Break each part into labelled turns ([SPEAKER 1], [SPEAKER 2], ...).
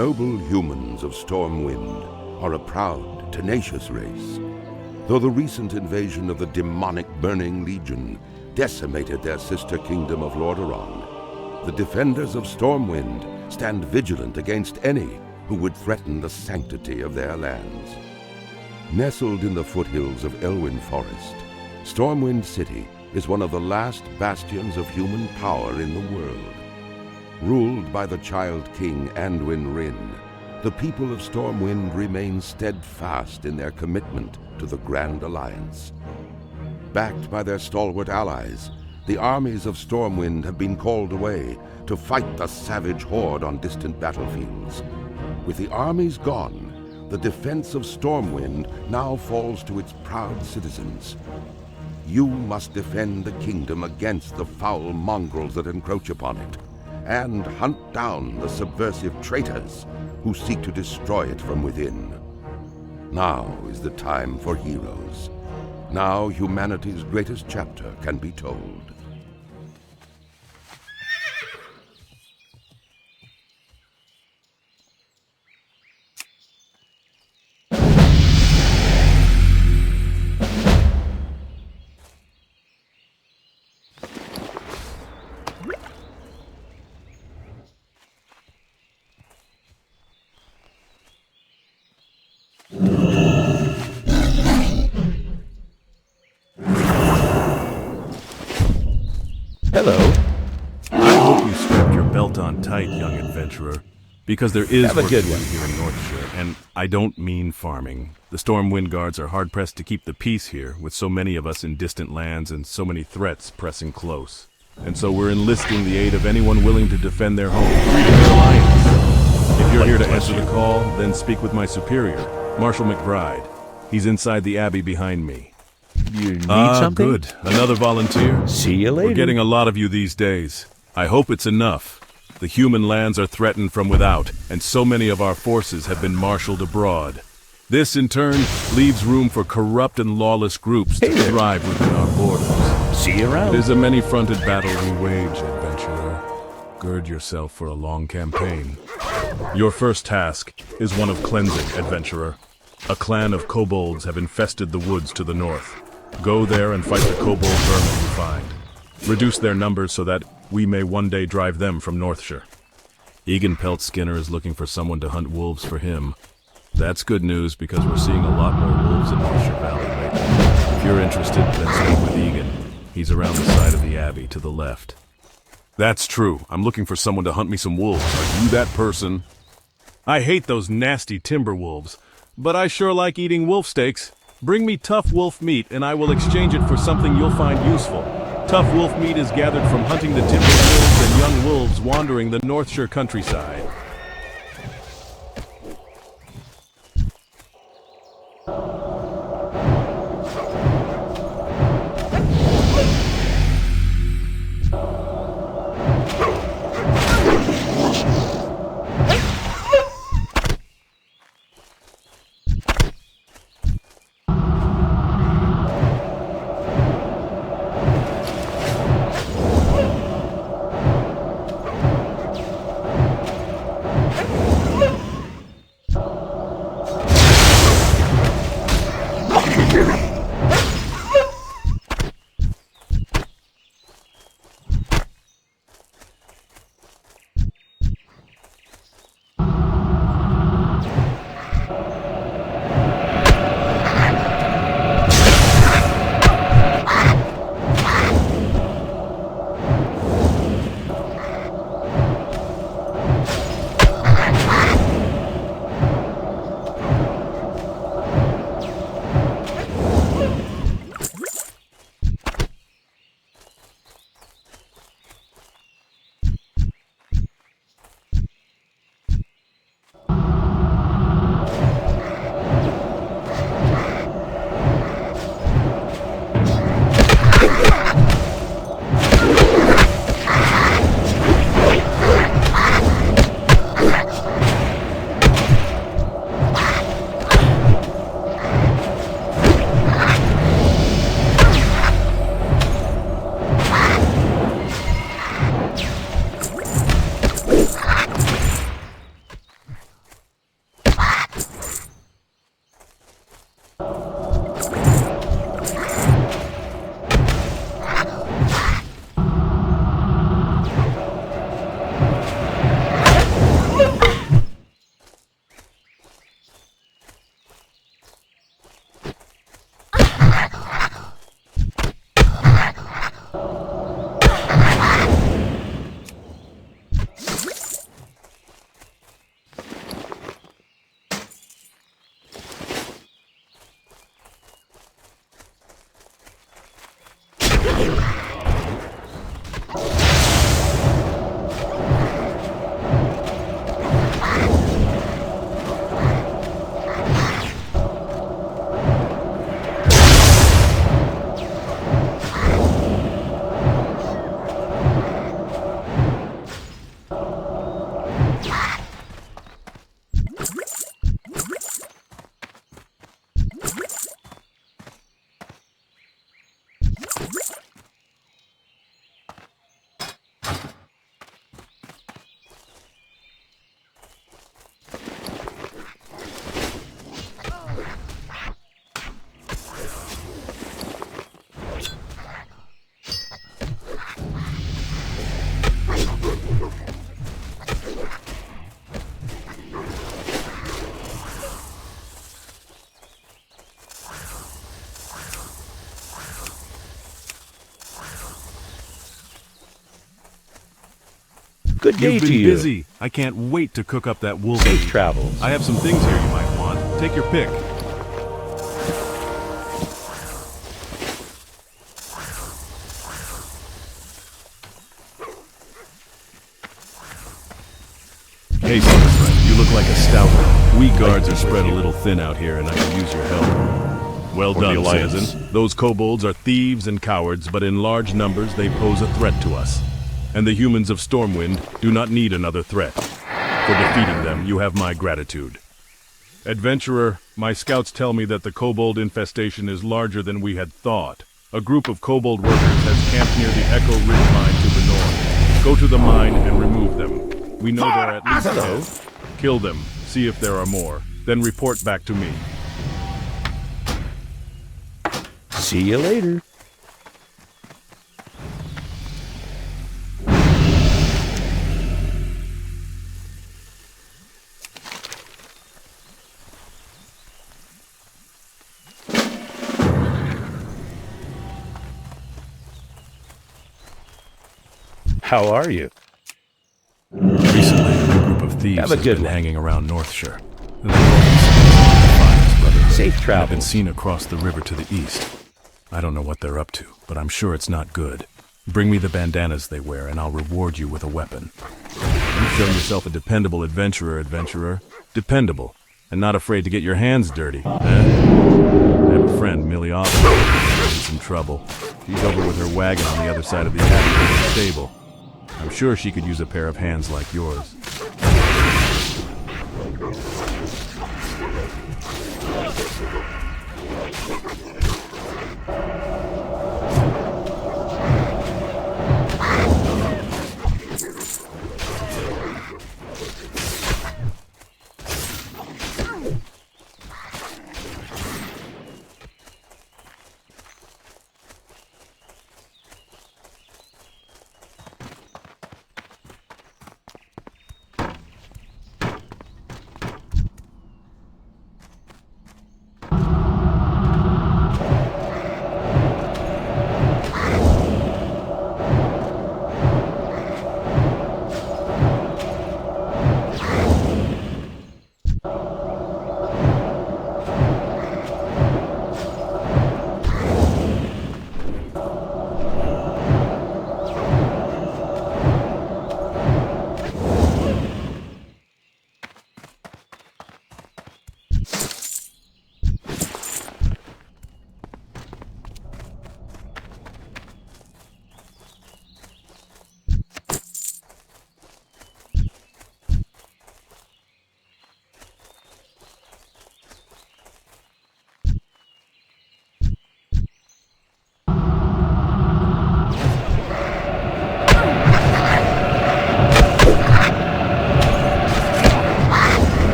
[SPEAKER 1] noble humans of Stormwind are a proud, tenacious race. Though the recent invasion of the demonic Burning Legion decimated their sister kingdom of Lordaeron, the defenders of Stormwind stand vigilant against any who would threaten the sanctity of their lands. Nestled in the foothills of Elwyn Forest, Stormwind City is one of the last bastions of human power in the world. Ruled by the Child King Anduin Wrynn, the people of Stormwind remain steadfast in their commitment to the Grand Alliance. Backed by their stalwart allies, the armies of Stormwind have been called away to fight the savage horde on distant battlefields. With the armies gone, the defense of Stormwind now falls to its proud citizens. You must defend the kingdom against the foul mongrels that encroach upon it, and hunt down the subversive traitors who seek to destroy it from within. Now is the time for heroes. Now humanity's greatest chapter can be told.
[SPEAKER 2] Hello.
[SPEAKER 3] I hope you strapped your belt on tight, young adventurer, because there is work to do here in Northshire, and I don't mean farming. The Stormwind Guards are hard-pressed to keep the peace here, with so many of us in distant lands and so many threats pressing close. And so we're enlisting the aid of anyone willing to defend their home, freedom and alliance. If you're here to answer the call, then speak with my superior, Marshal McBride. He's inside the abbey behind me.
[SPEAKER 2] You need something?
[SPEAKER 3] Good. Another volunteer?
[SPEAKER 2] See you later.
[SPEAKER 3] We're getting a lot of you these days. I hope it's enough. The human lands are threatened from without, and so many of our forces have been marshaled abroad. This, in turn, leaves room for corrupt and lawless groups to thrive within our borders.
[SPEAKER 2] See you around.
[SPEAKER 3] It is a many-fronted battle we wage, adventurer. Gird yourself for a long campaign. Your first task is one of cleansing, adventurer. A clan of kobolds have infested the woods to the north. Go there and fight the kobold vermin you find. Reduce their numbers so that we may one day drive them from Northshire. Egan Peltskinner is looking for someone to hunt wolves for him. That's good news because we're seeing a lot more wolves in Northshire Valley lately. If you're interested, then speak with Egan. He's around the side of the abbey to the left. That's true. I'm looking for someone to hunt me some wolves. Are you that person? I hate those nasty timber wolves, but I sure like eating wolf steaks. Bring me tough wolf meat, and I will exchange it for something you'll find useful. Tough wolf meat is gathered from hunting the timber wolves and young wolves wandering the Northshire countryside.
[SPEAKER 2] Good day
[SPEAKER 3] You've
[SPEAKER 2] to
[SPEAKER 3] been
[SPEAKER 2] you.
[SPEAKER 3] busy. I can't wait to cook up that wolf
[SPEAKER 2] Safe
[SPEAKER 3] meat.
[SPEAKER 2] travels.
[SPEAKER 3] I have some things here you might want. Take your pick. Hey, Silver, you look like a stout one. We guards are spread a little thin out here, and I could use your help. Well
[SPEAKER 2] For the
[SPEAKER 3] done,
[SPEAKER 2] Alliance.
[SPEAKER 3] citizen. Those kobolds are thieves and cowards, but in large numbers they pose a threat to us. And the humans of Stormwind do not need another threat. For defeating them, you have my gratitude. Adventurer, my scouts tell me that the kobold infestation is larger than we had thought. A group of kobold workers has camped near the Echo Ridge mine to the north. Go to the mine and remove them. We know there are at least 10. Kill them, see if there are more, then report back to me.
[SPEAKER 2] See you later. How are you?
[SPEAKER 3] Recently, a new group of thieves
[SPEAKER 2] Have a
[SPEAKER 3] has
[SPEAKER 2] good
[SPEAKER 3] been
[SPEAKER 2] one.
[SPEAKER 3] hanging around Northshire. They call themselves the Defiance Brotherhood.
[SPEAKER 2] Safe
[SPEAKER 3] And have been
[SPEAKER 2] travels.
[SPEAKER 3] seen across the river to the east. I don't know what they're up to, but I'm sure it's not good. Bring me the bandanas they wear, and I'll reward you with a weapon. You've shown yourself a dependable adventurer. Dependable, and not afraid to get your hands dirty, eh? I have a friend, Millie Austin, who's in some trouble. She's over with her wagon on the other side of the avenue in the stable. I'm sure she could use a pair of hands like yours.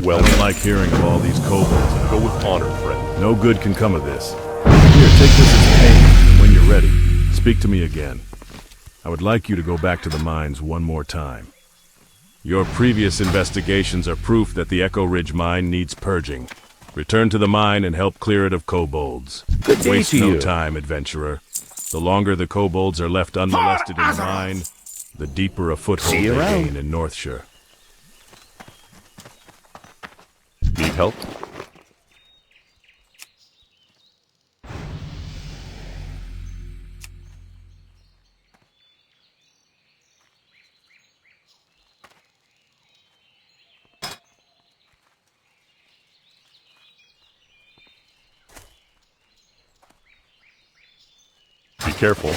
[SPEAKER 3] Well, I like hearing of all these kobolds.
[SPEAKER 4] Go with honor, friend.
[SPEAKER 3] No good can come of this. Here, take this as payment, and when you're ready, speak to me again. I would like you to go back to the mines one more time. Your previous investigations are proof that the Echo Ridge mine needs purging. Return to the mine and help clear it of kobolds.
[SPEAKER 2] Good day
[SPEAKER 3] Waste
[SPEAKER 2] to
[SPEAKER 3] no
[SPEAKER 2] you.
[SPEAKER 3] time, adventurer. The longer the kobolds are left unmolested in the mine, the deeper a foothold
[SPEAKER 2] See you
[SPEAKER 3] they
[SPEAKER 2] around.
[SPEAKER 3] gain in Northshire.
[SPEAKER 4] Need help? Be careful.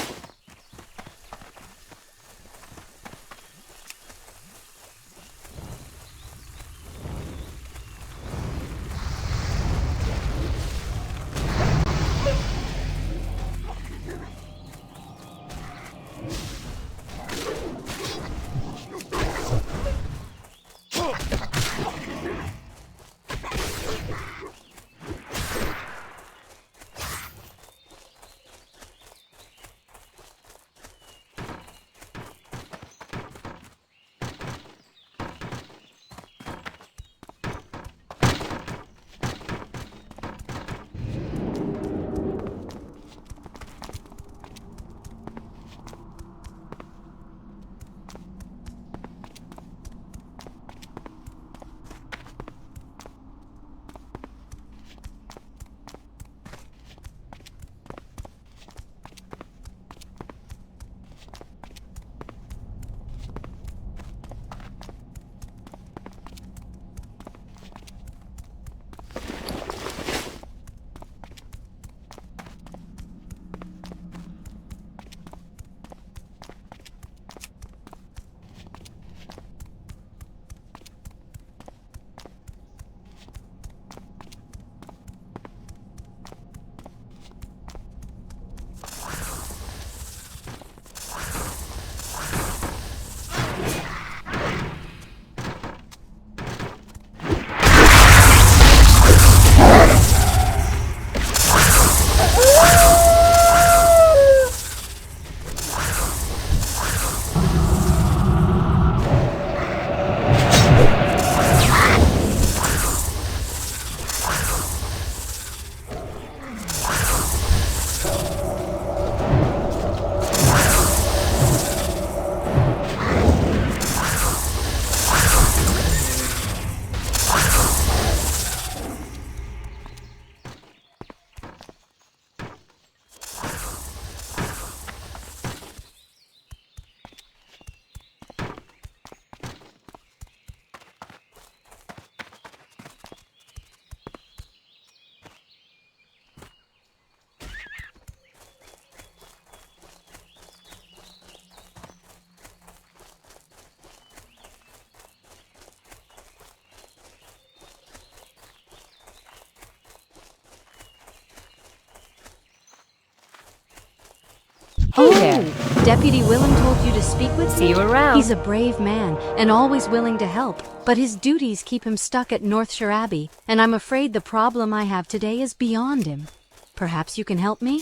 [SPEAKER 5] Oh, there. Deputy Willem told you to speak with me?
[SPEAKER 6] See you around.
[SPEAKER 5] He's a brave man and always willing to help, but his duties keep him stuck at Northshire Abbey, and I'm afraid the problem I have today is beyond him. Perhaps you can help me?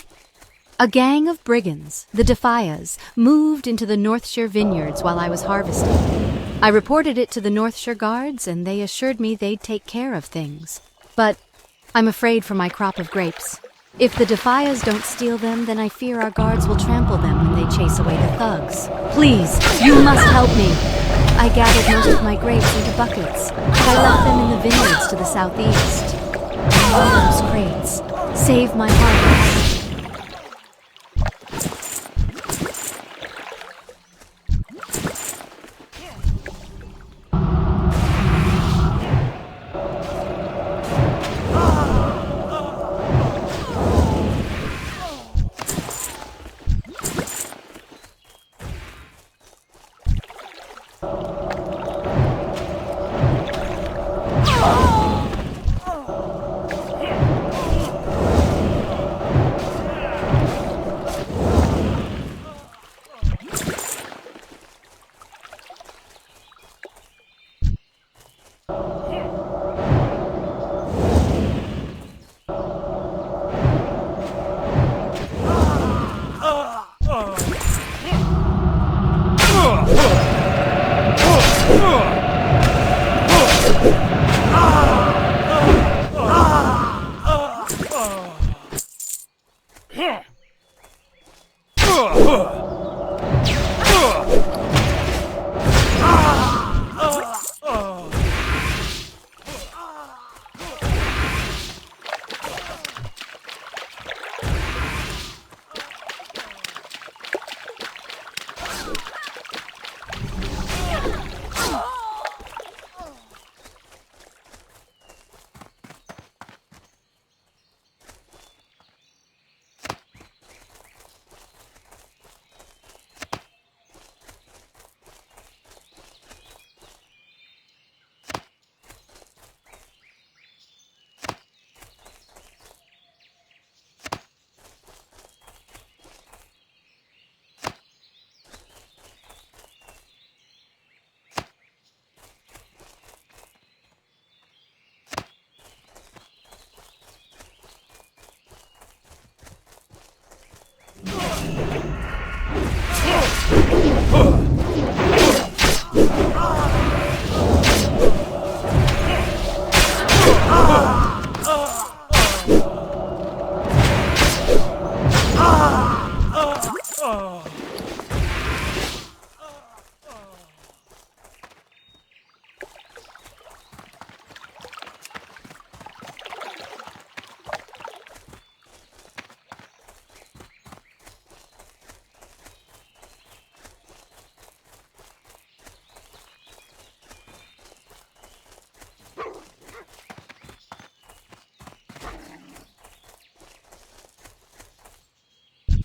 [SPEAKER 5] A gang of brigands, the Defias, moved into the Northshire vineyards while I was harvesting. I reported it to the Northshire guards, and they assured me they'd take care of things. But I'm afraid for my crop of grapes. If the Defias don't steal them, then I fear our guards will trample them when they chase away the thugs. Please, you must help me. I gathered most of my grapes into buckets, but I left them in the vineyards to the southeast. All those crates. Save my harvest.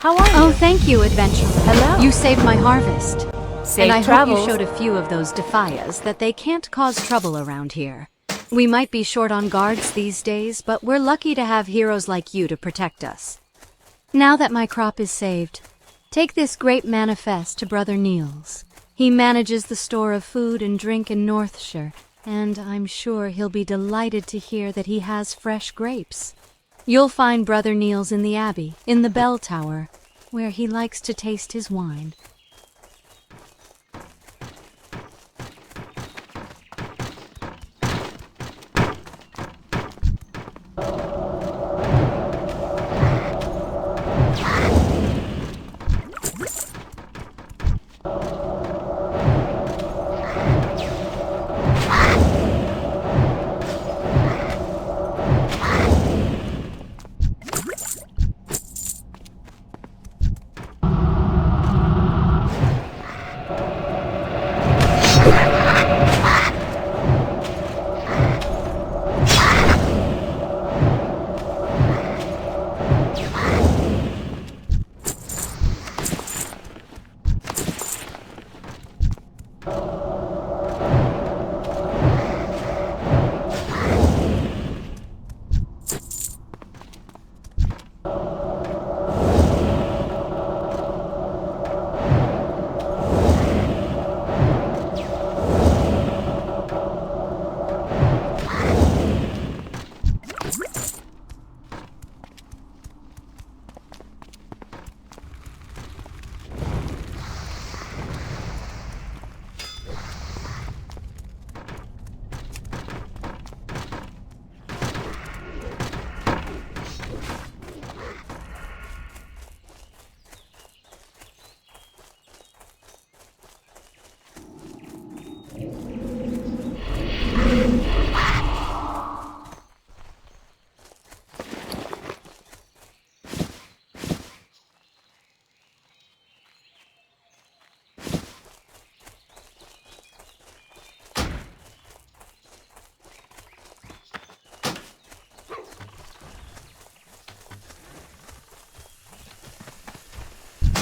[SPEAKER 5] How are you? Oh, thank you, adventurer.
[SPEAKER 6] Hello.
[SPEAKER 5] You saved my harvest.
[SPEAKER 6] Safe
[SPEAKER 5] and I
[SPEAKER 6] travels.
[SPEAKER 5] hope you showed a few of those defias that they can't cause trouble around here. We might be short on guards these days, but we're lucky to have heroes like you to protect us. Now that my crop is saved, take this great manifest to Brother Niels. He manages the store of food and drink in Northshire, and I'm sure he'll be delighted to hear that he has fresh grapes. You'll find Brother Niels in the Abbey, in the bell tower, where he likes to taste his wine.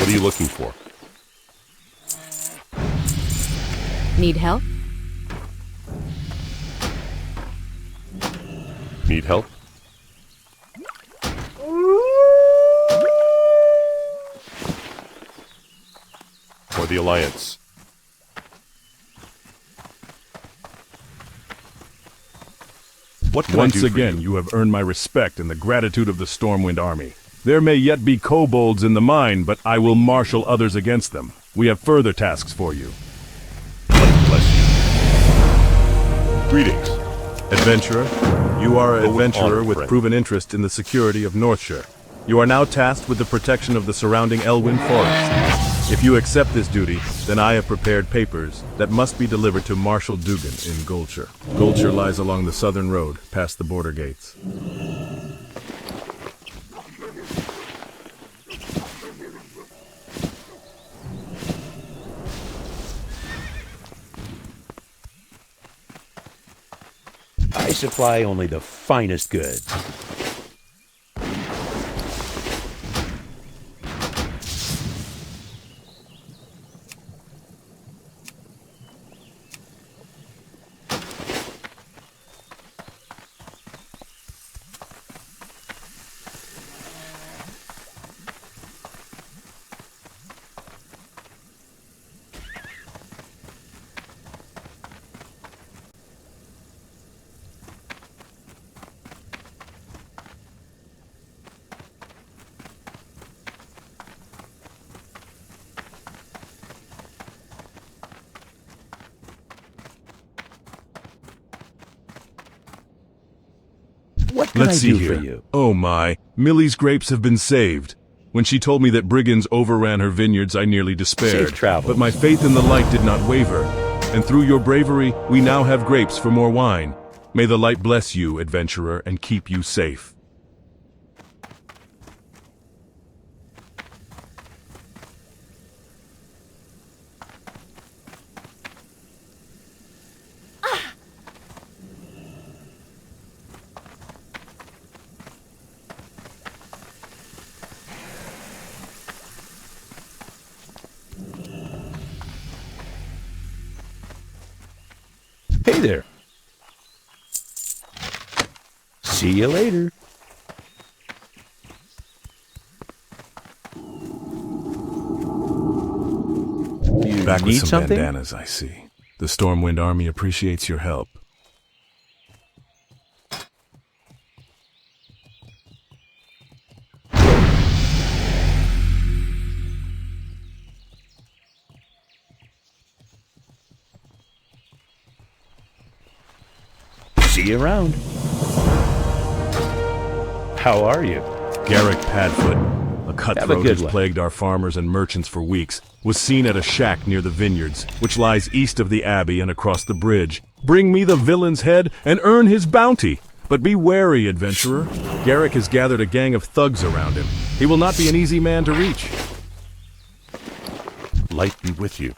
[SPEAKER 4] What are you looking for?
[SPEAKER 5] Need help?
[SPEAKER 4] Need help? For the Alliance. What can I
[SPEAKER 3] Once
[SPEAKER 4] do for
[SPEAKER 3] again,
[SPEAKER 4] you?
[SPEAKER 3] you have earned my respect and the gratitude of the Stormwind Army. There may yet be kobolds in the mine, but I will marshal others against them. We have further tasks for you.
[SPEAKER 4] God bless you. Greetings.
[SPEAKER 3] Adventurer, you are an
[SPEAKER 4] Go with
[SPEAKER 3] adventurer
[SPEAKER 4] honor,
[SPEAKER 3] with
[SPEAKER 4] friend.
[SPEAKER 3] proven interest in the security of Northshire. You are now tasked with the protection of the surrounding Elwyn forest. If you accept this duty, then I have prepared papers that must be delivered to Marshal Dugan in Goldshire. Goldshire lies along the southern road, past the border gates.
[SPEAKER 2] I supply only the finest goods. What can
[SPEAKER 3] Let's
[SPEAKER 2] I
[SPEAKER 3] see
[SPEAKER 2] do
[SPEAKER 3] here.
[SPEAKER 2] for you?
[SPEAKER 3] Oh my, Millie's grapes have been saved. When she told me that brigands overran her vineyards, I nearly despaired.
[SPEAKER 2] Safe travels.
[SPEAKER 3] But my faith in the light did not waver. And through your bravery, we now have grapes for more wine. May the light bless you, adventurer, and keep you safe.
[SPEAKER 2] Hey there. See you later. You
[SPEAKER 3] Back with
[SPEAKER 2] need
[SPEAKER 3] some
[SPEAKER 2] something?
[SPEAKER 3] bandanas, I see. The Stormwind Army appreciates your help.
[SPEAKER 2] See you around. How are you?
[SPEAKER 3] Garrick Padfoot, a
[SPEAKER 2] Have a
[SPEAKER 3] cutthroat
[SPEAKER 2] good
[SPEAKER 3] who's
[SPEAKER 2] one.
[SPEAKER 3] plagued our farmers and merchants for weeks, was seen at a shack near the vineyards, which lies east of the abbey and across the bridge. Bring me the villain's head and earn his bounty. But be wary, adventurer. Garrick has gathered a gang of thugs around him. He will not be an easy man to reach.
[SPEAKER 4] Light be with you.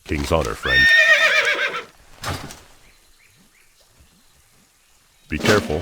[SPEAKER 4] King's honor, friend. Be careful.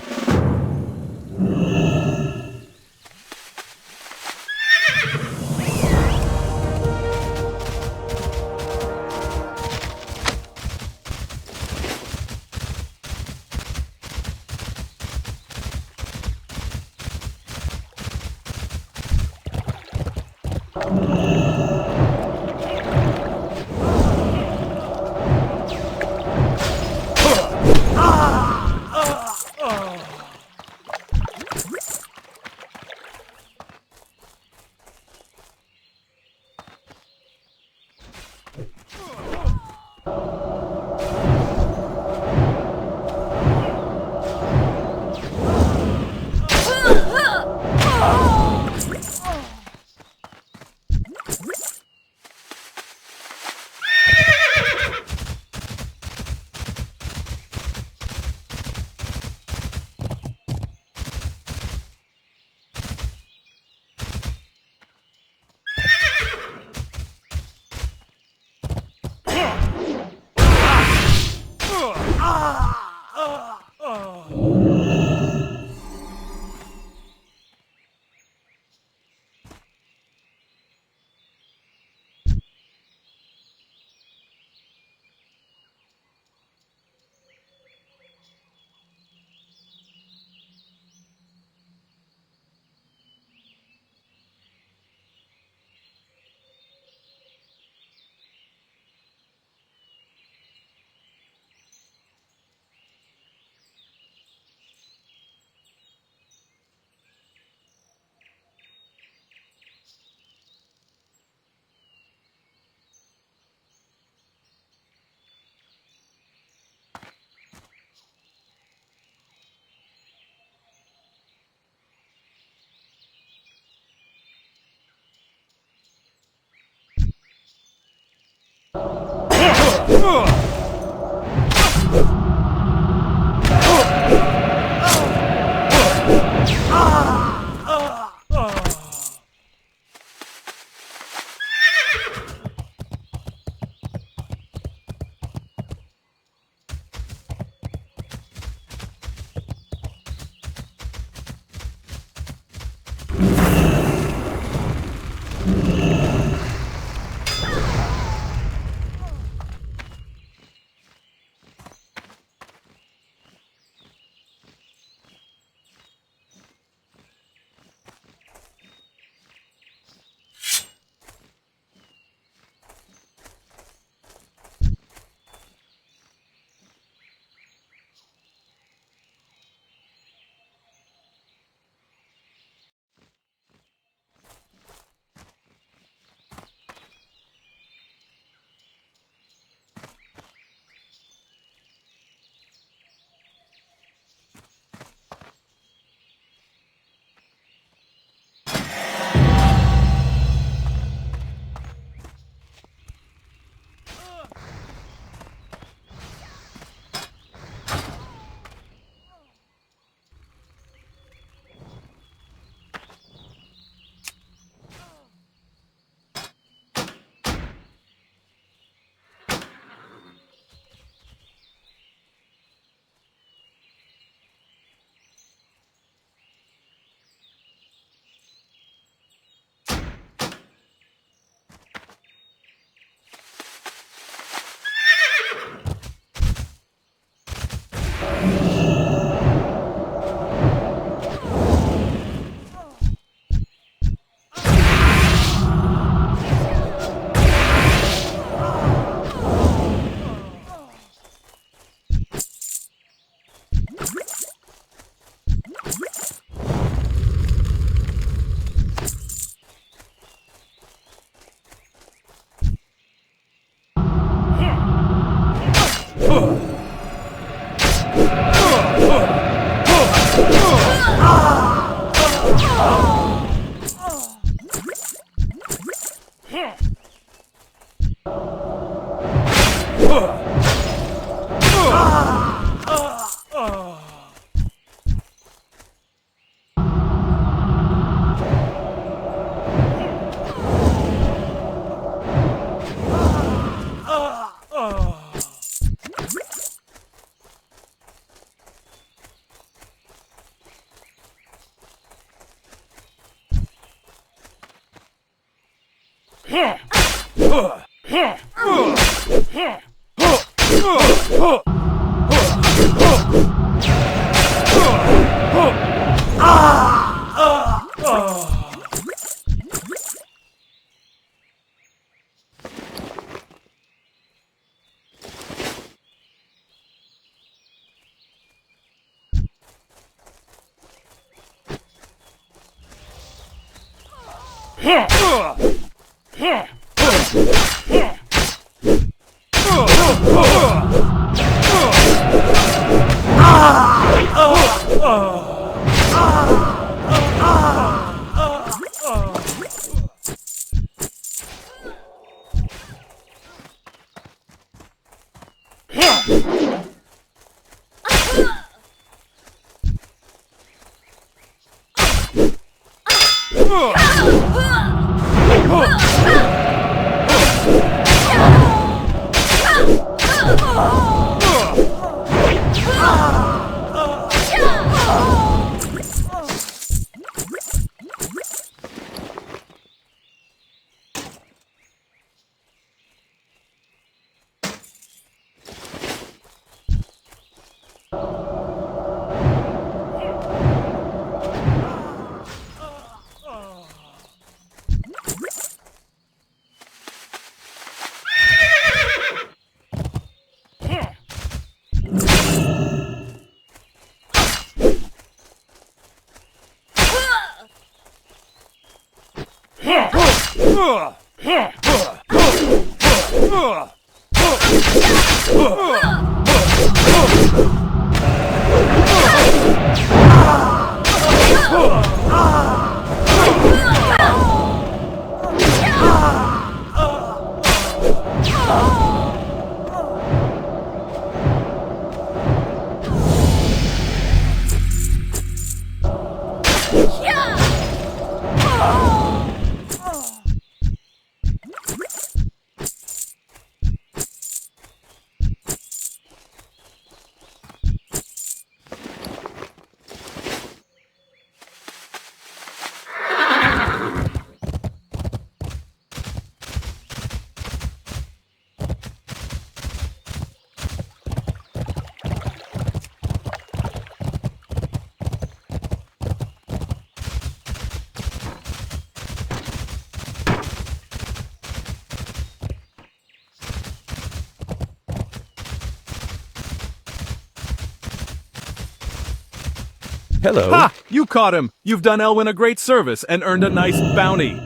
[SPEAKER 2] Hello.
[SPEAKER 3] Ha! You caught him! You've done Elwyn a great service and earned a nice bounty.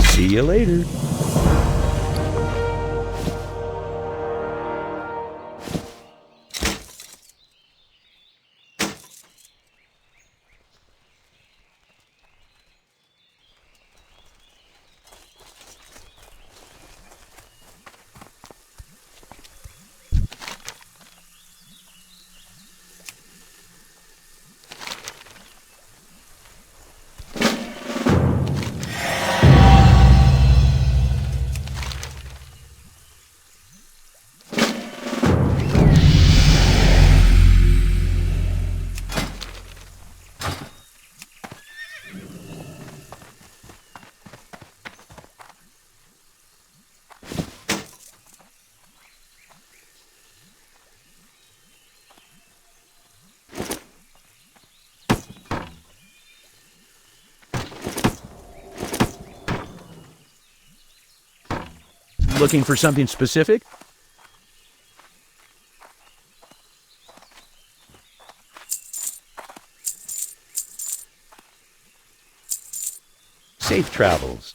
[SPEAKER 2] See you later. Looking for something specific? Safe travels.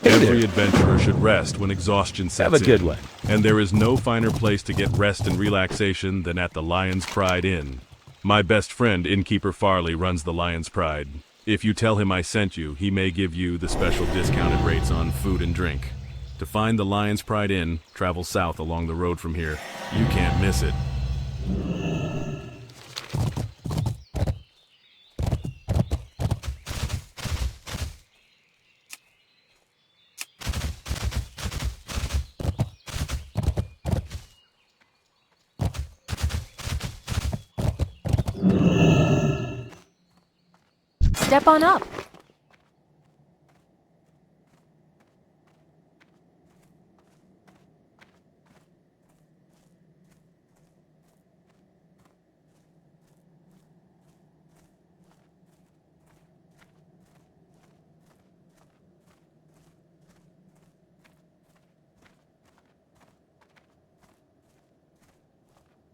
[SPEAKER 3] Every adventurer should rest when exhaustion sets in.
[SPEAKER 2] Have a good one.
[SPEAKER 3] And there is no finer place to get rest and relaxation than at the Lion's Pride Inn. My best friend, Innkeeper Farley, runs the Lion's Pride. If you tell him I sent you, he may give you the special discounted rates on food and drink. To find the Lion's Pride Inn, travel south along the road from here. You can't miss it.
[SPEAKER 6] Step on up.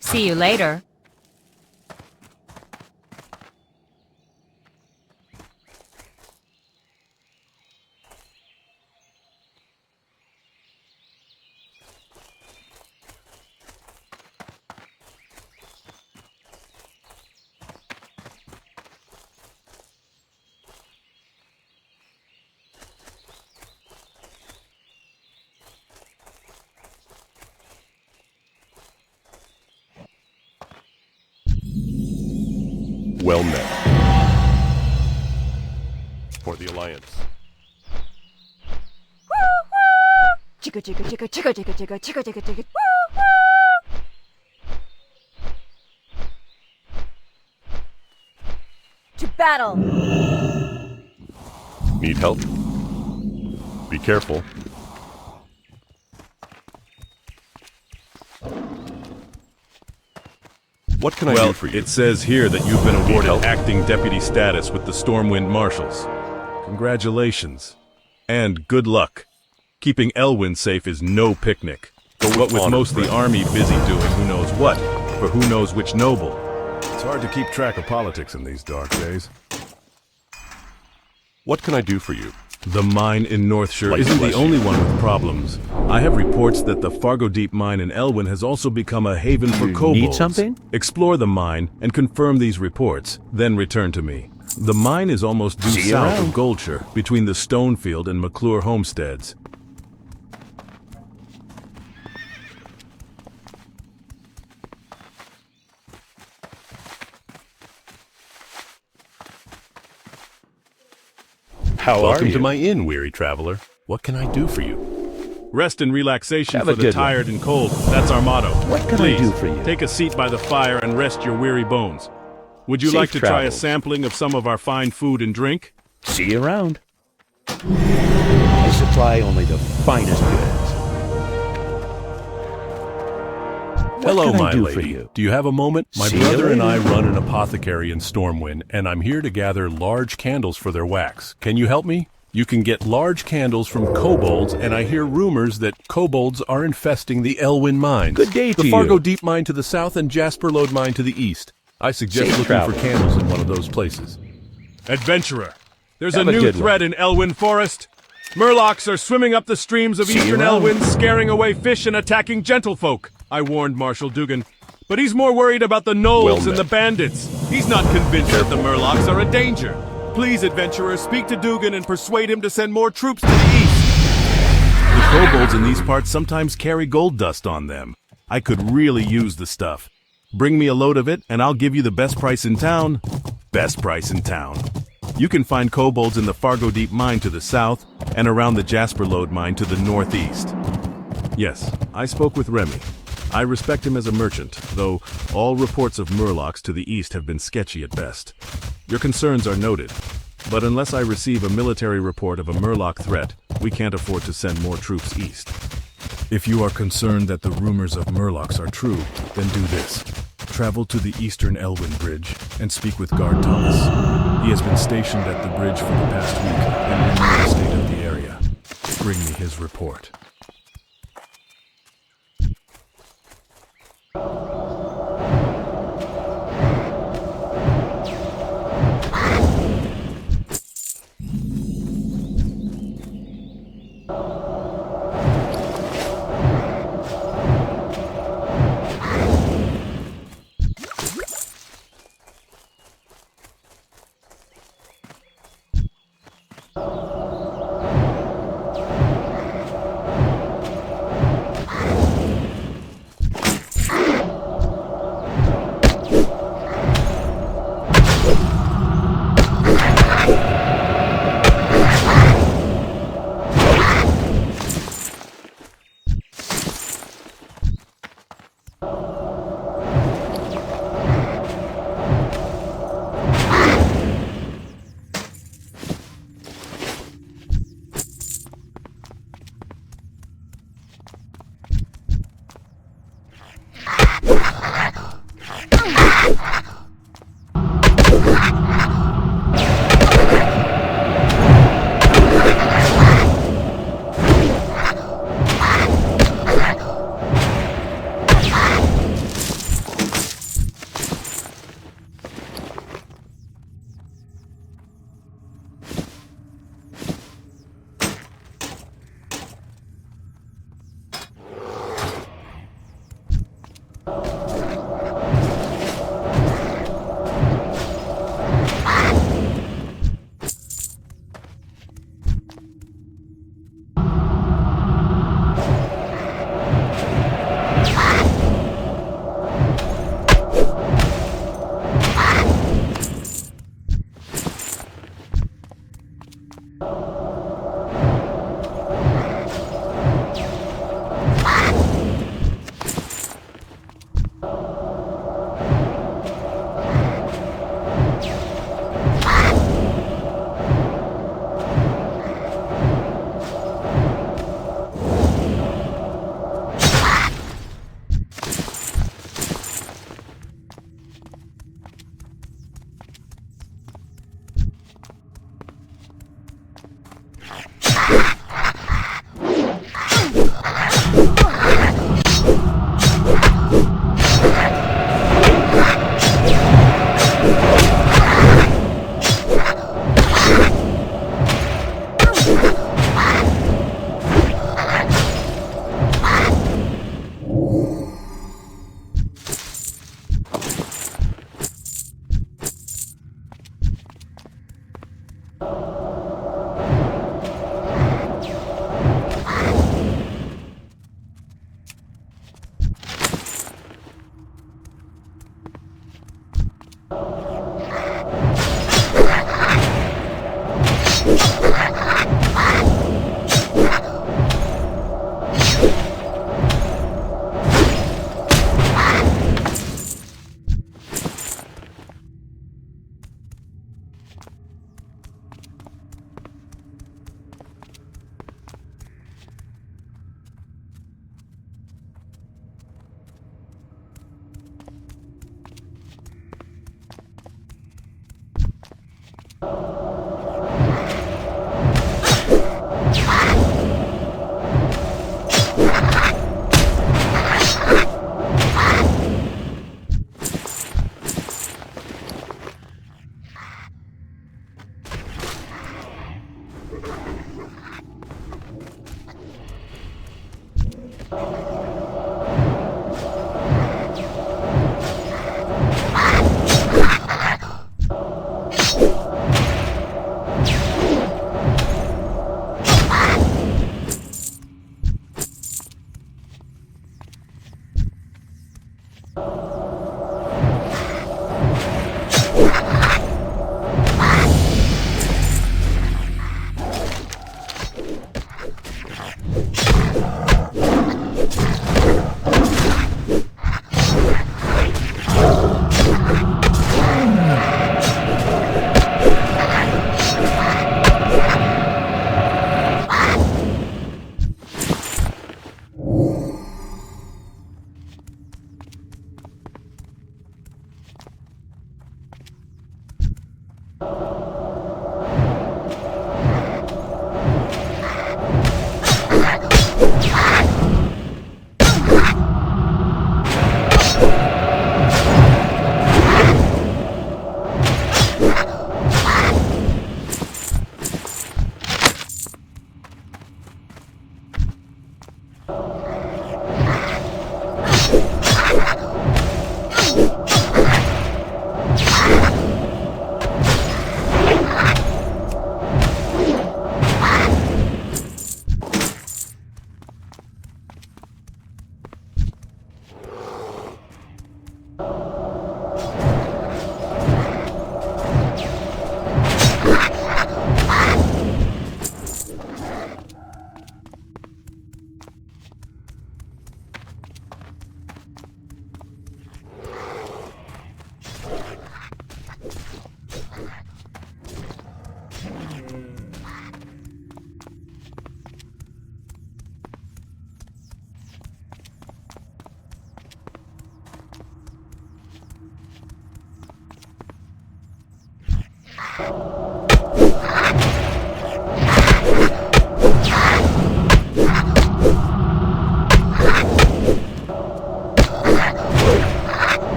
[SPEAKER 6] See you later.
[SPEAKER 4] Well met. For the Alliance.
[SPEAKER 6] Chicka chicka chicka chicka chicka chicka chicka chicka chicka. To battle.
[SPEAKER 4] Need help? Be careful. What can I do for you?
[SPEAKER 3] It says here that you've been awarded
[SPEAKER 4] help?
[SPEAKER 3] acting deputy status with the Stormwind Marshals. Congratulations. And good luck. Keeping Elwyn safe is no picnic. But what with
[SPEAKER 4] honor,
[SPEAKER 3] most of the
[SPEAKER 4] friend.
[SPEAKER 3] army busy doing who knows what, for who knows which noble.
[SPEAKER 7] It's hard to keep track of politics in these dark days.
[SPEAKER 4] What can I do for you?
[SPEAKER 3] The mine in Northshire
[SPEAKER 4] Life
[SPEAKER 3] isn't the
[SPEAKER 4] bless
[SPEAKER 3] only
[SPEAKER 4] you.
[SPEAKER 3] one with problems. I have reports that the Fargo Deep mine in Elwyn has also become a haven for kobolds.
[SPEAKER 2] need something?
[SPEAKER 3] Explore the mine and confirm these reports, then return to me. The mine is almost due
[SPEAKER 2] See you
[SPEAKER 3] south
[SPEAKER 2] around.
[SPEAKER 3] of Goldshire, between the Stonefield and McClure homesteads.
[SPEAKER 2] How are
[SPEAKER 4] Welcome
[SPEAKER 2] you?
[SPEAKER 4] to my inn, weary traveler. What can I do for you?
[SPEAKER 3] Rest and relaxation
[SPEAKER 2] Have a
[SPEAKER 3] for the
[SPEAKER 2] good one.
[SPEAKER 3] tired and cold. That's our motto.
[SPEAKER 2] What can I
[SPEAKER 3] Please,
[SPEAKER 2] do for you?
[SPEAKER 3] take a seat by the fire and rest your weary bones. Would you
[SPEAKER 2] Safe
[SPEAKER 3] like to try a
[SPEAKER 2] travels.
[SPEAKER 3] sampling of some of our fine food and drink?
[SPEAKER 2] See you around. I supply only the finest goods.
[SPEAKER 4] Hello,
[SPEAKER 2] can I
[SPEAKER 4] my
[SPEAKER 2] do for
[SPEAKER 4] lady.
[SPEAKER 2] you?
[SPEAKER 4] Do you have a moment? My
[SPEAKER 2] See you
[SPEAKER 4] brother and I
[SPEAKER 2] later.
[SPEAKER 4] run an apothecary in Stormwind, and I'm here to gather large candles for their wax. Can you help me? You can get large candles from kobolds, and I hear rumors that kobolds are infesting the Elwyn mines.
[SPEAKER 2] Good day to
[SPEAKER 4] the
[SPEAKER 2] you.
[SPEAKER 4] Fargo Deep Mine to the south and Jasper Lode Mine to the east. I suggest
[SPEAKER 2] Safe
[SPEAKER 4] looking
[SPEAKER 2] travels.
[SPEAKER 4] for candles in one of those places.
[SPEAKER 3] Adventurer, there's
[SPEAKER 2] Have
[SPEAKER 3] a
[SPEAKER 2] a
[SPEAKER 3] new
[SPEAKER 2] good one.
[SPEAKER 3] threat in Elwyn Forest. Murlocs are swimming up the streams of
[SPEAKER 2] See you
[SPEAKER 3] eastern
[SPEAKER 2] around.
[SPEAKER 3] Elwyn, scaring away fish and attacking gentlefolk. I warned Marshal Dugan, but he's more worried about the gnolls
[SPEAKER 4] Well
[SPEAKER 3] and
[SPEAKER 4] met.
[SPEAKER 3] the bandits. He's not convinced that the Murlocs are a danger. Please, adventurer, speak to Dugan and persuade him to send more troops to the east. The kobolds in these parts sometimes carry gold dust on them. I could really use the stuff. Bring me a load of it, and I'll give you the best price in town. Best price in town. You can find kobolds in the Fargo Deep Mine to the south and around the Jasper Lode Mine to the northeast. Yes, I spoke with Remy. I respect him as a merchant, though all reports of Murlocs to the east have been sketchy at best. Your concerns are noted, but unless I receive a military report of a Murloc threat, we can't afford to send more troops east. If you are concerned that the rumors of Murlocs are true, then do this. Travel to the Eastern Elwyn Bridge and speak with Guard Thomas. He has been stationed at the bridge for the past week and will know the state of the area. Bring me his report.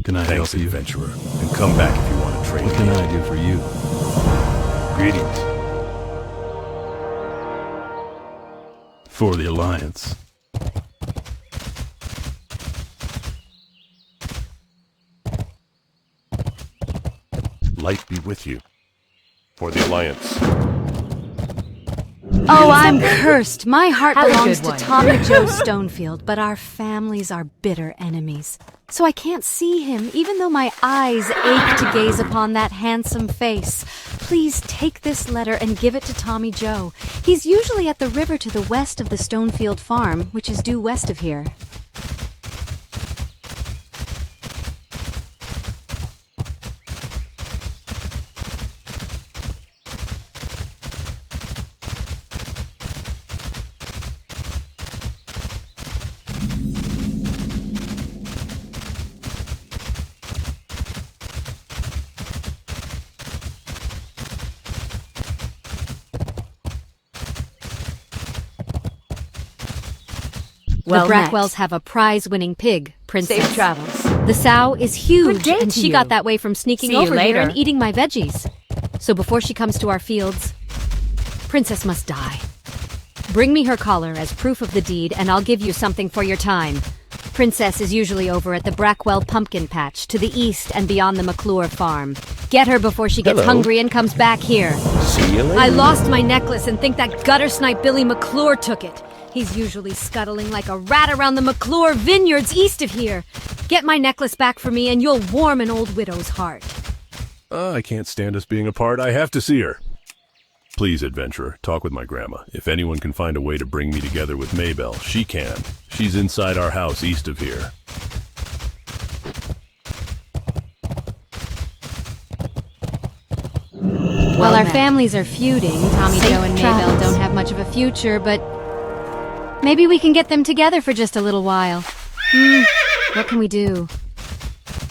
[SPEAKER 4] Can I help you, adventurer? And come back if you want to trade.
[SPEAKER 2] What can I do for you?
[SPEAKER 4] Greetings. For the Alliance.
[SPEAKER 7] Light be with you. For the Alliance.
[SPEAKER 5] Oh, I'm cursed. My heart
[SPEAKER 6] Have a
[SPEAKER 5] belongs
[SPEAKER 6] good
[SPEAKER 5] to
[SPEAKER 6] one.
[SPEAKER 5] Tommy Joe Stonefield, but our families are bitter enemies. So I can't see him, even though my eyes ache to gaze upon that handsome face. Please take this letter and give it to Tommy Joe. He's usually at the river to the west of the Stonefield farm, which is due west of here.
[SPEAKER 6] Well
[SPEAKER 5] The Brackwells
[SPEAKER 6] met.
[SPEAKER 5] have a prize-winning pig, Princess.
[SPEAKER 6] Safe travels.
[SPEAKER 5] The sow is huge,
[SPEAKER 6] Good day
[SPEAKER 5] and
[SPEAKER 6] to
[SPEAKER 5] she
[SPEAKER 6] you.
[SPEAKER 5] got that way from sneaking
[SPEAKER 6] See you
[SPEAKER 5] over here
[SPEAKER 6] later.
[SPEAKER 5] and eating my veggies. So before she comes to our fields, Princess must die. Bring me her collar as proof of the deed, and I'll give you something for your time. Princess is usually over at the Brackwell pumpkin patch to the east and beyond the McClure farm. Get her before she gets
[SPEAKER 2] Hello.
[SPEAKER 5] hungry and comes back here.
[SPEAKER 2] See you later.
[SPEAKER 5] I lost my necklace and think that gutter snipe Billy McClure took it. He's usually scuttling like a rat around the McClure vineyards east of here. Get my necklace back for me and you'll warm an old widow's heart.
[SPEAKER 4] I can't stand us being apart. I have to see her. Please, adventurer, talk with my grandma. If anyone can find a way to bring me together with Maybelle, she can. She's inside our house east of here.
[SPEAKER 5] While our
[SPEAKER 6] met.
[SPEAKER 5] families are feuding, Tommy
[SPEAKER 6] Safe
[SPEAKER 5] Joe and
[SPEAKER 6] travels.
[SPEAKER 5] Maybelle don't have much of a future, but maybe we can get them together for just a little while. What can we do?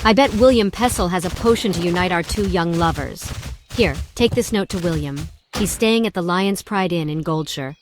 [SPEAKER 5] I bet William Pessel has a potion to unite our two young lovers. Here, take this note to William. He's staying at the Lion's Pride Inn in Goldshire.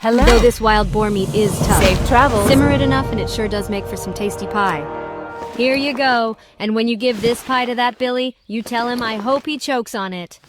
[SPEAKER 6] Hello.
[SPEAKER 5] Though this wild boar meat is tough.
[SPEAKER 6] Safe travels.
[SPEAKER 5] Simmer it enough and it sure does make for some tasty pie. Here you go. And when you give this pie to that Billy, you tell him I hope he chokes on it.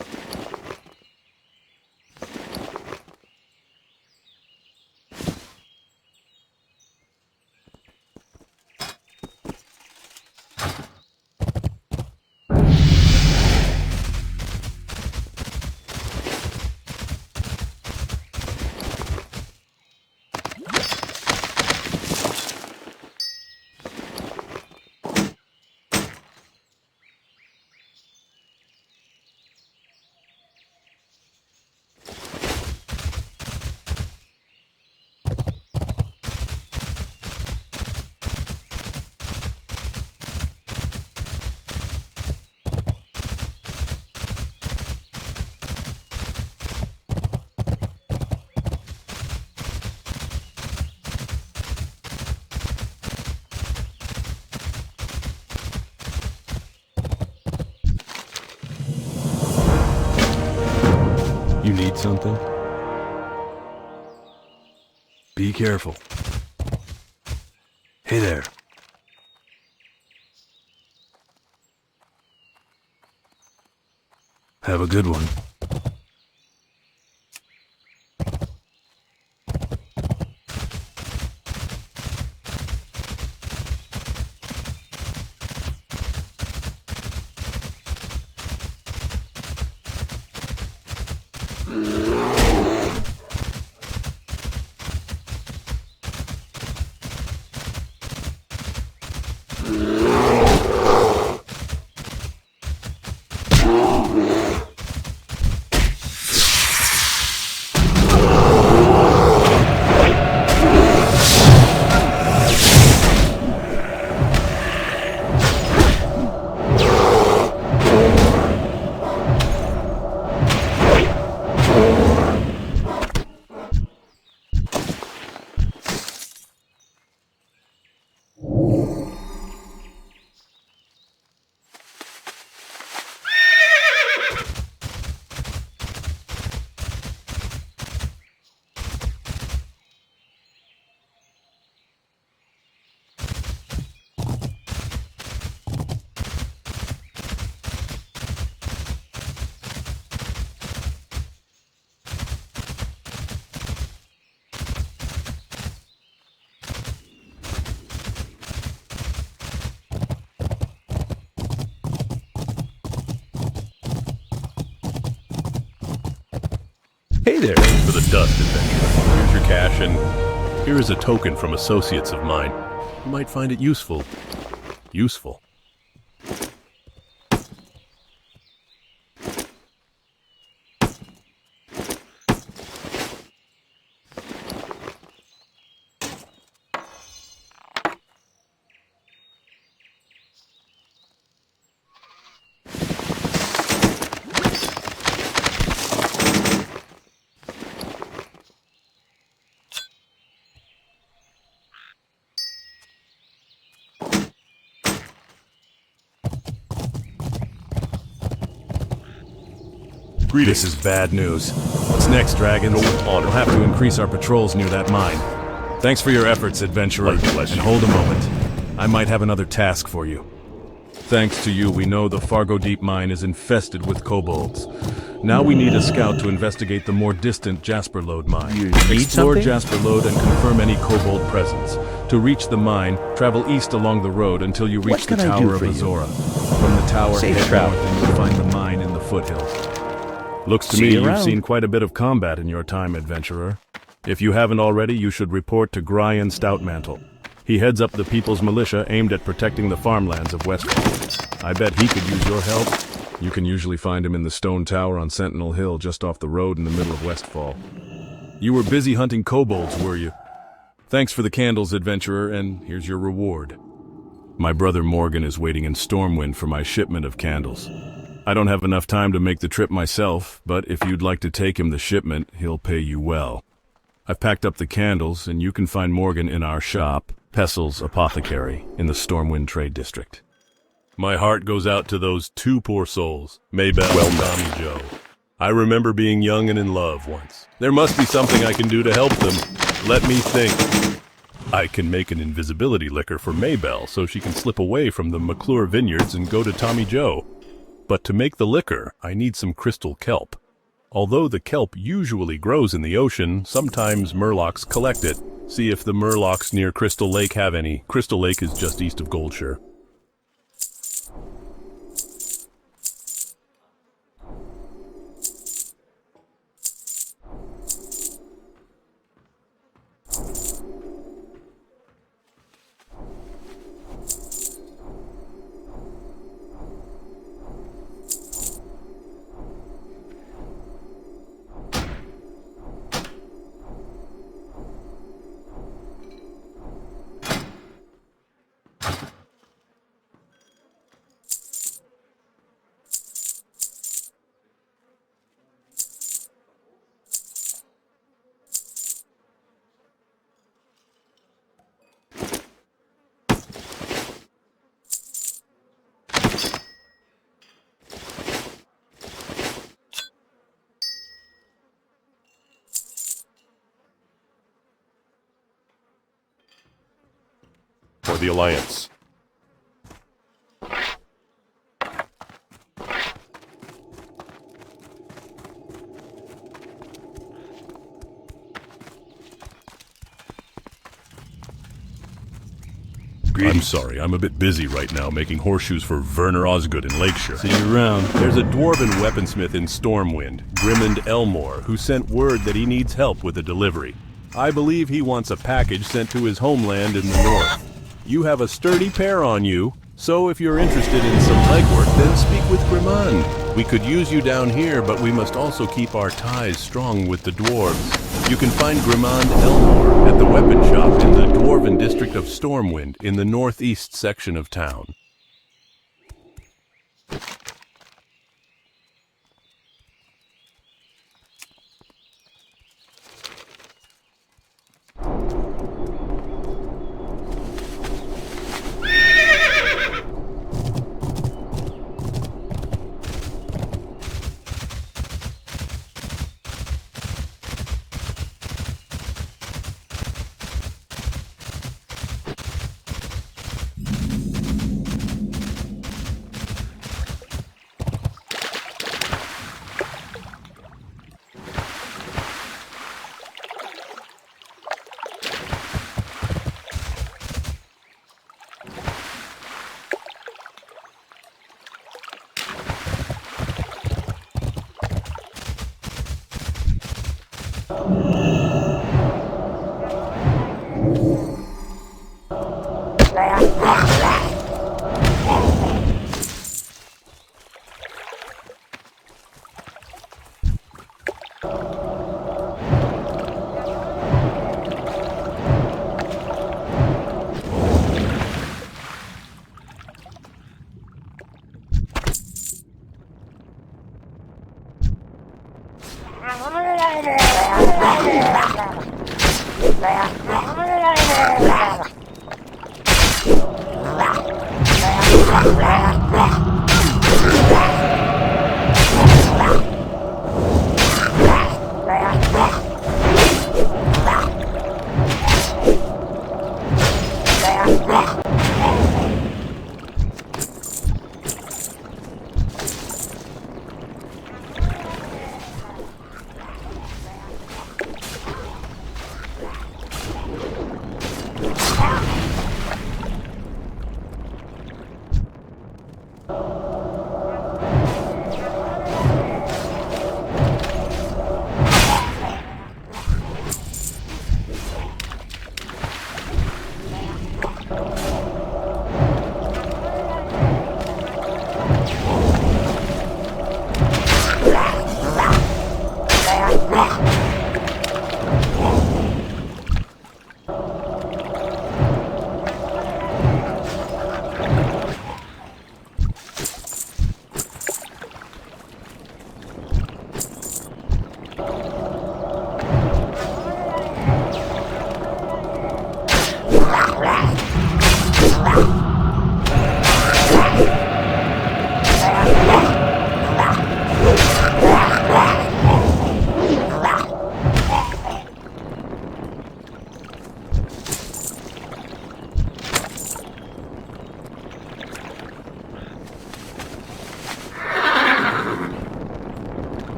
[SPEAKER 4] Need something? Be careful. Hey there. Have a good one.
[SPEAKER 2] Hey there.
[SPEAKER 4] Thanks for the dust, adventurer. Here's your cash, and here is a token from associates of mine. You might find it useful. Useful.
[SPEAKER 3] This is bad news. What's next, Dragons? We'll have to increase our patrols near that mine. Thanks for your efforts, adventurer. And hold a moment. I might have another task for you. Thanks to you, we know the Fargo Deep mine is infested with kobolds. Now we need a scout to investigate the more distant Jasper Lode mine. Explore Jasper Lode and confirm any kobold presence. To reach the mine, travel east along the road until you reach the Tower of Azora. From the tower, head north and you'll find the mine in the foothills. Looks to me you've seen quite a bit of combat in your time, adventurer. If you haven't already, you should report to Gryan Stoutmantle. He heads up the People's Militia aimed at protecting the farmlands of Westfall. I bet he could use your help. You can usually find him in the stone tower on Sentinel Hill just off the road in the middle of Westfall. You were busy hunting kobolds, were you? Thanks for the candles, adventurer, and here's your reward. My brother Morgan is waiting in Stormwind for my shipment of candles. I don't have enough time to make the trip myself, but if you'd like to take him the shipment, he'll pay you well. I've packed up the candles, and you can find Morgan in our shop, Pessel's Apothecary, in the Stormwind Trade District.
[SPEAKER 4] My heart goes out to those two poor souls, Maybelle and Tommy Joe. I remember being young and in love once. There must be something I can do to help them. Let me think. I can make an invisibility liquor for Maybelle so she can slip away from the McClure Vineyards and go to Tommy Joe. But to make the liquor, I need some crystal kelp. Although the kelp usually grows in the ocean, sometimes murlocs collect it. See if the murlocs near Crystal Lake have any. Crystal Lake is just east of Goldshire. for the Alliance. I'm sorry, I'm a bit busy right now making horseshoes for Werner Osgood in Lakeshire.
[SPEAKER 7] See you around.
[SPEAKER 4] There's a dwarven weaponsmith in Stormwind, Grimmond Elmore, who sent word that he needs help with a delivery. I believe he wants a package sent to his homeland in the north. You have a sturdy pair on you, so if you're interested in some legwork, then speak with Grimmond. We could use you down here, but we must also keep our ties strong with the dwarves. You can find Grimmond Elmore at the weapon shop in the Dwarven district of Stormwind in the northeast section of town.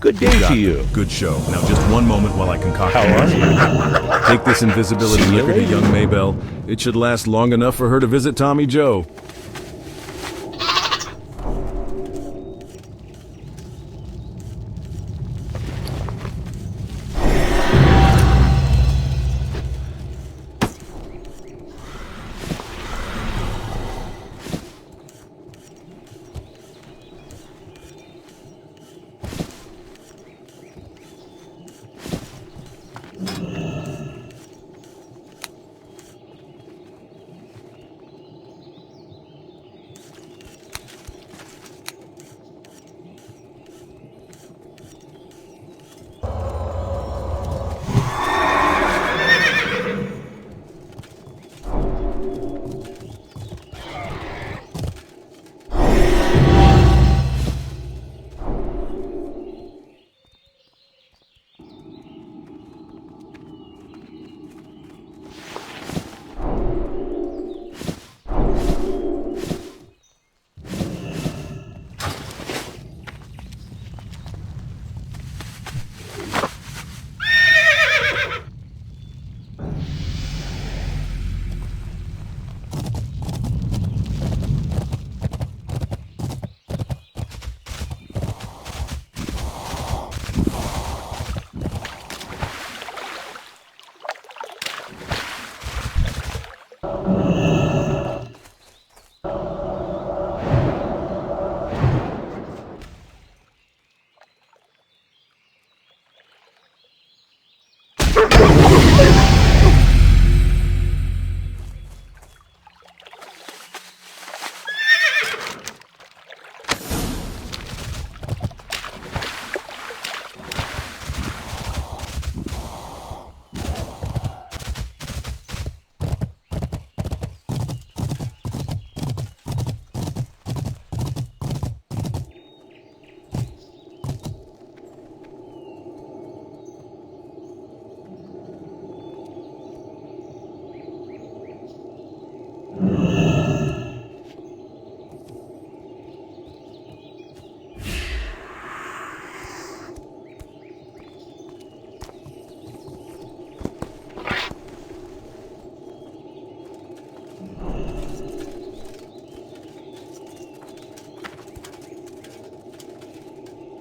[SPEAKER 2] Good day to you.
[SPEAKER 3] Good show. Now just one moment while I concoct
[SPEAKER 2] How are
[SPEAKER 3] you? Take this invisibility
[SPEAKER 2] See you
[SPEAKER 3] liquor to
[SPEAKER 2] later.
[SPEAKER 3] young Maybelle. It should last long enough for her to visit Tommy Joe.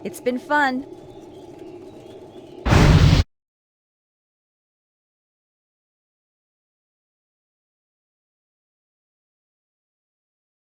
[SPEAKER 6] It's been fun.